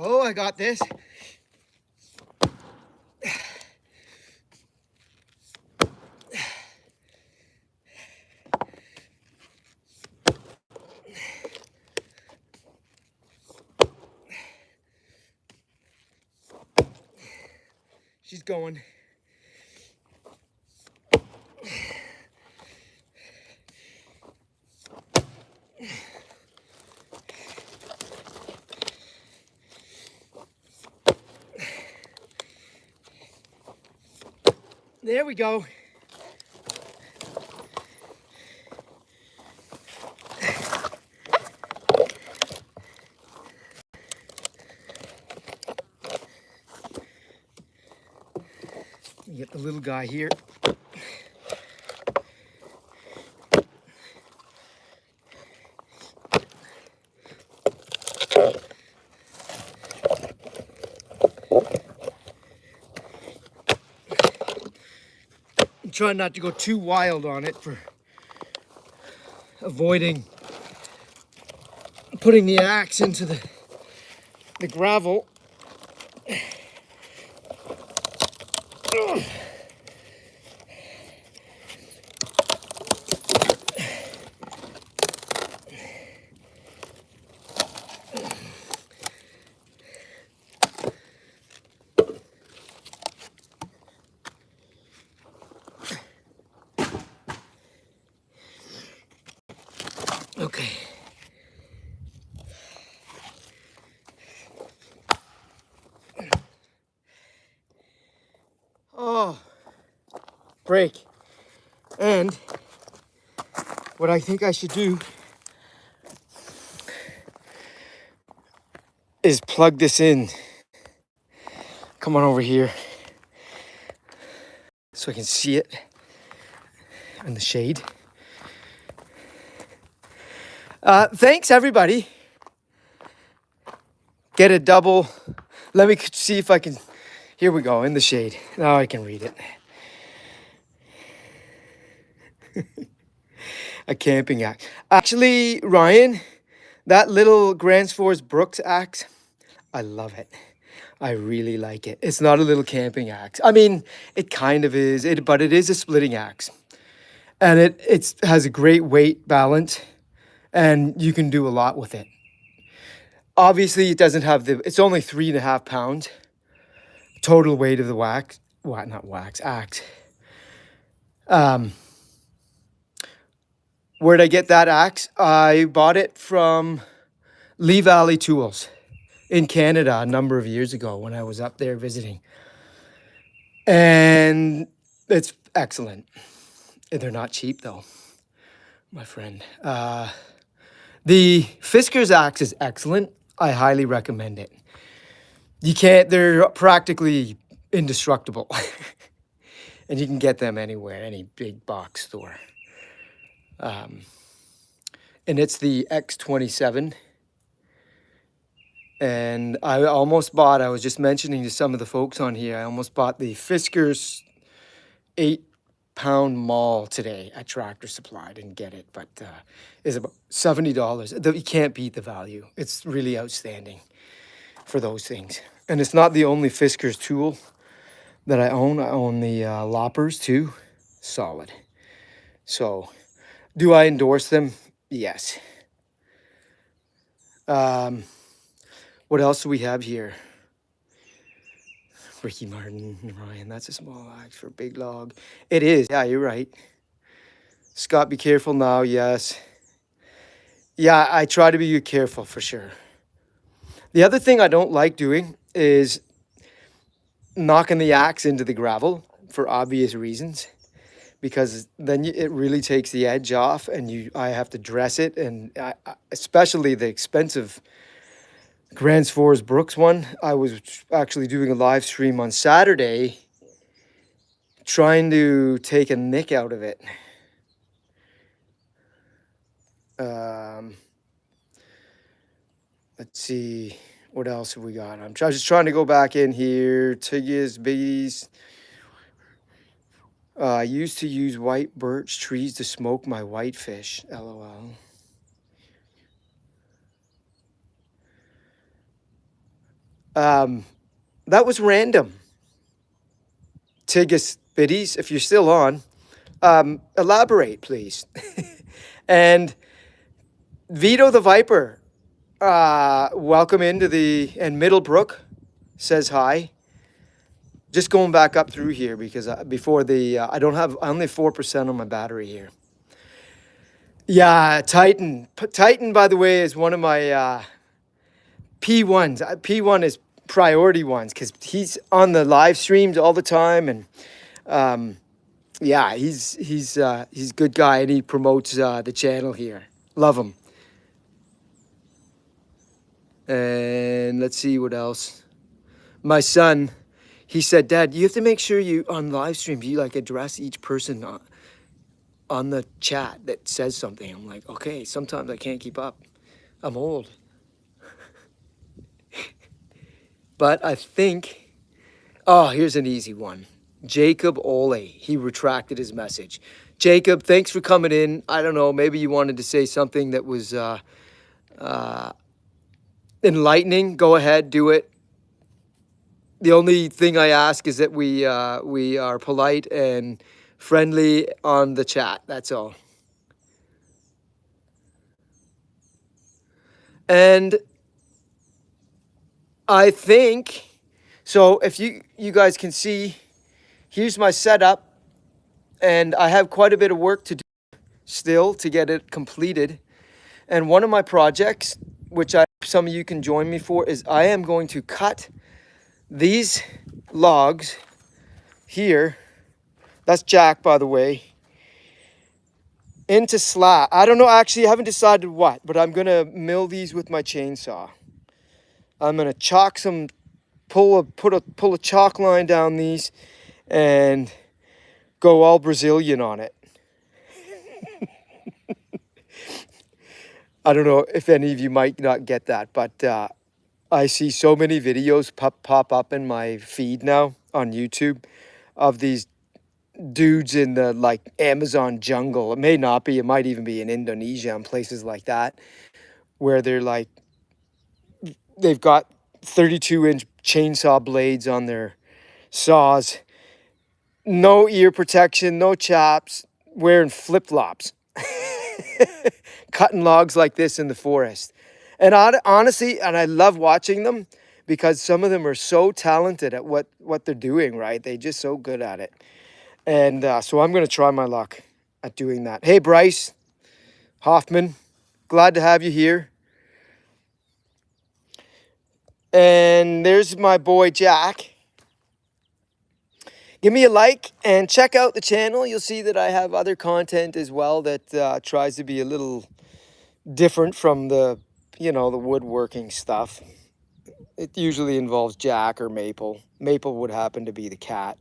Oh, I got this. She's going. There we go. Get the little guy here. I'm trying not to go too wild on it for avoiding putting the axe into the gravel. Okay. Oh, break. And what I think I should do is plug this in. Come on over here so I can see it in the shade. Thanks, everybody. Get a double. Let me see if I can. Here we go, in the shade. Now I can read it. A camping axe. Actually, Ryan, that little Grand Force Brooks axe, I love it. I really like it. It's not a little camping axe. I mean, it kind of is, but it is a splitting axe. And it has a great weight balance, and you can do a lot with it. Obviously, it doesn't have it's only 3.5 pounds total weight of the axe. Where'd I get that axe? I bought it from Lee Valley Tools. in Canada a number of years ago when I was up there visiting. And it's excellent. They're not cheap though, my friend. The Fisker's axe is excellent. I highly recommend it. You can't, they're practically indestructible. And you can get them anywhere, any big box store. And it's the X27. And I almost bought, I was just mentioning to some of the folks on here, I almost bought the Fisker's 8-pound maul today at Tractor Supply. I didn't get it, but it's about $70. You can't beat the value. It's really outstanding for those things. And it's not the only Fisker's tool that I own. I own the loppers too. Solid. So, do I endorse them? Yes. What else do we have here? Ricky Martin, Ryan, that's a small axe for a big log. It is. Yeah, you're right. Scott, be careful now. Yes. Yeah, I try to be careful for sure. The other thing I don't like doing is knocking the axe into the gravel for obvious reasons, because then it really takes the edge off, and I have to dress it, and especially the expensive Grants Forest Brooks one. I was actually doing a live stream on Saturday trying to take a nick out of it. Let's see, what else have we got? I'm just trying to go back in here. Tiggies, biggies. I used to use white birch trees to smoke my whitefish. LOL. That was random. Tigis biddies, if you're still on, elaborate, please. And Vito the Viper, welcome into and Middlebrook says hi. Just going back up through here because before I only have 4% on my battery here. Yeah, Titan. Titan, by the way, is one of my P1s. P1 is priority ones because he's on the live streams all the time, and yeah, he's a good guy, and he promotes the channel here. Love him. And let's see what else. My son, he said, "Dad, you have to make sure you on live streams you like address each person on the chat that says something." I'm like, okay. Sometimes I can't keep up. I'm old. But I think, oh, here's an easy one. Jacob Ole, he retracted his message. Jacob, thanks for coming in. I don't know, maybe you wanted to say something that was enlightening. Go ahead, do it. The only thing I ask is that we are polite and friendly on the chat. That's all. And I think, so if you guys can see, here's my setup, and I have quite a bit of work to do still to get it completed. And one of my projects, which some of you can join me for, is I am going to cut these logs here. That's Jack, by the way, into slab. I don't know, actually, I haven't decided what, but I'm gonna mill these with my chainsaw. I'm gonna chalk pull a chalk line down these and go all Brazilian on it. I don't know if any of you might not get that, but I see so many videos pop up in my feed now on YouTube of these dudes in the like Amazon jungle. It may not be, it might even be in Indonesia and places like that, where they're like, they've got 32-inch chainsaw blades on their saws, no ear protection, no chaps, wearing flip-flops, cutting logs like this in the forest. And honestly, and I love watching them because some of them are so talented at what they're doing, right? They're just so good at it. And so I'm going to try my luck at doing that. Hey, Bryce Hoffman, glad to have you here. And there's my boy Jack. Give me a like and check out the channel. You'll see that I have other content as well that tries to be a little different from the, you know, the woodworking stuff. It usually involves Jack or Maple. Maple would happen to be the cat.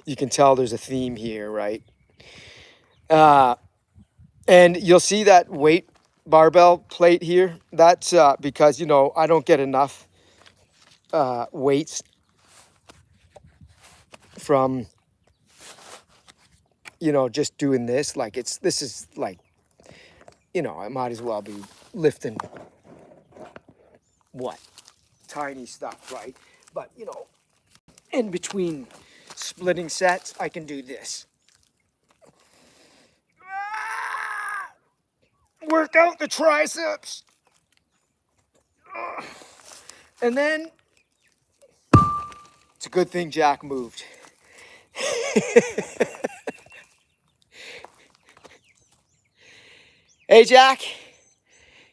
You can tell there's a theme here, right? And you'll see that weight barbell plate here. That's because, you know, I don't get enough weights from, you know, just doing this. Like this is like, you know, I might as well be lifting what? Tiny stuff, right? But, you know, in between splitting sets, I can do this. Work out the triceps. And then, it's a good thing Jack moved. Hey, Jack.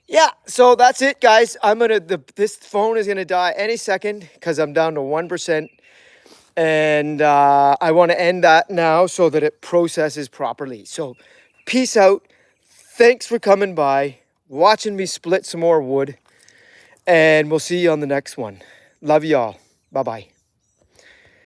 Yeah, so that's it, guys. This phone is gonna die any second because I'm down to 1%. And I want to end that now so that it processes properly. So peace out. Thanks for coming by, watching me split some more wood, and we'll see you on the next one. Love y'all. Bye-bye.